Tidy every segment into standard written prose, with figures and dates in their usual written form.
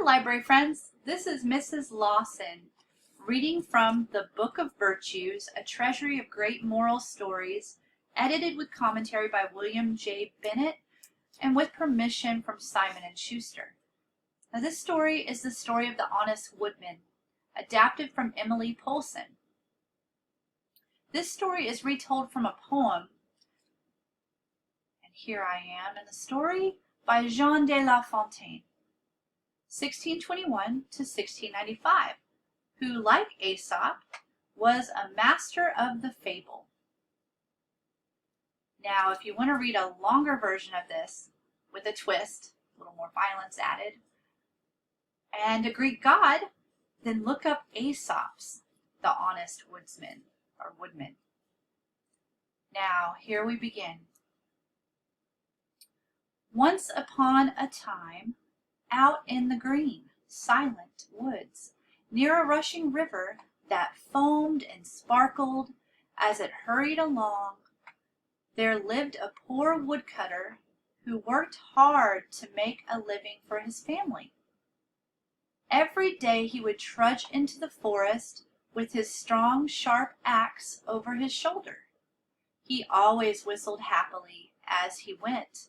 library friends. This is Mrs. Lawson reading from the Book of Virtues, a treasury of great moral stories, edited with commentary by William J. Bennett and with permission from Simon & Schuster. Now this story is the story of the Honest Woodman, adapted from Emily Poulsen. This story is retold from a poem, and here I am in the story, by Jean de La Fontaine, 1621 to 1695, who, like Aesop, was a master of the fable. Now, if you want to read a longer version of this, with a twist, a little more violence added, and a Greek god, then look up Aesop's The Honest Woodsman, or Woodman. Now, here we begin. Once upon a time, out in the green, silent woods, near a rushing river that foamed and sparkled as it hurried along, there lived a poor woodcutter who worked hard to make a living for his family. Every day he would trudge into the forest with his strong, sharp axe over his shoulder. He always whistled happily as he went,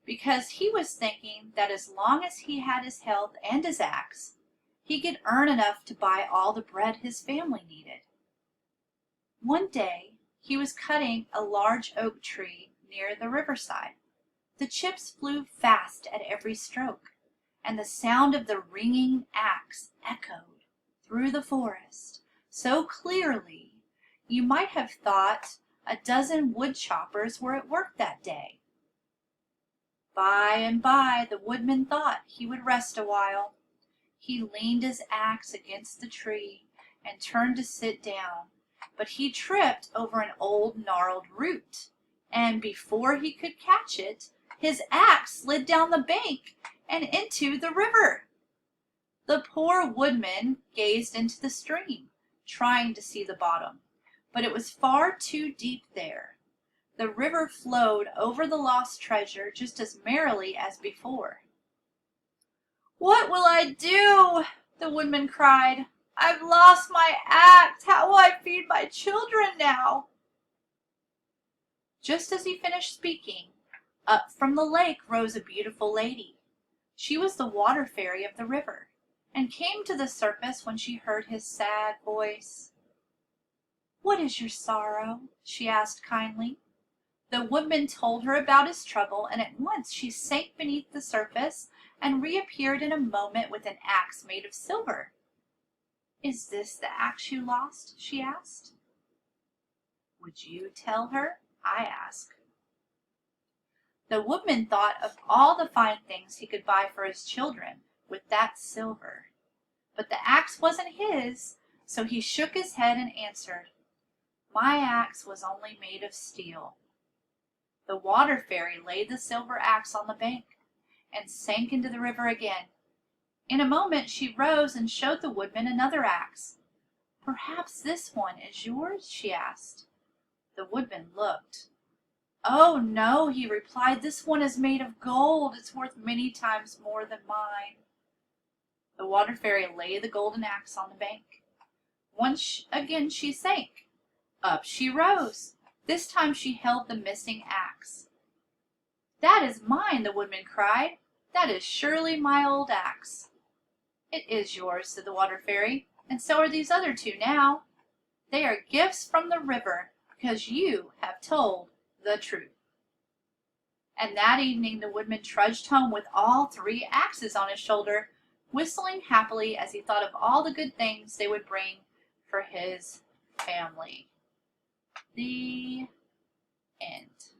because he was thinking that as long as he had his health and his axe, he could earn enough to buy all the bread his family needed. One day, he was cutting a large oak tree near the riverside. The chips flew fast at every stroke, and the sound of the ringing axe echoed through the forest so clearly you might have thought a dozen wood choppers were at work that day. By and by, the woodman thought he would rest a while. He leaned his axe against the tree and turned to sit down, but he tripped over an old gnarled root, and before he could catch it, his axe slid down the bank and into the river. The poor woodman gazed into the stream, trying to see the bottom, but it was far too deep there. The river flowed over the lost treasure just as merrily as before. "What will I do?" the woodman cried. "I've lost my axe. How will I feed my children now?" Just as he finished speaking, up from the lake rose a beautiful lady. She was the water fairy of the river, and came to the surface when she heard his sad voice. "What is your sorrow?" she asked kindly. The woodman told her about his trouble, and at once she sank beneath the surface and reappeared in a moment with an axe made of silver. "Is this the axe you lost?" she asked. "Would you tell her?" I asked. The woodman thought of all the fine things he could buy for his children with that silver, but the axe wasn't his, so he shook his head and answered, "My axe was only made of steel." The water fairy laid the silver axe on the bank and sank into the river again. In a moment she rose and showed the woodman another axe. "Perhaps this one is yours?" she asked. The woodman looked. "Oh, no," he replied. "This one is made of gold. It's worth many times more than mine." The water fairy laid the golden axe on the bank. Once again she sank. Up she rose. This time she held the missing axe. "That is mine," the woodman cried. "That is surely my old axe." "It is yours," said the water fairy, "and so are these other two now. They are gifts from the river because you have told the truth." And that evening the woodman trudged home with all three axes on his shoulder, whistling happily as he thought of all the good things they would bring for his family. The end.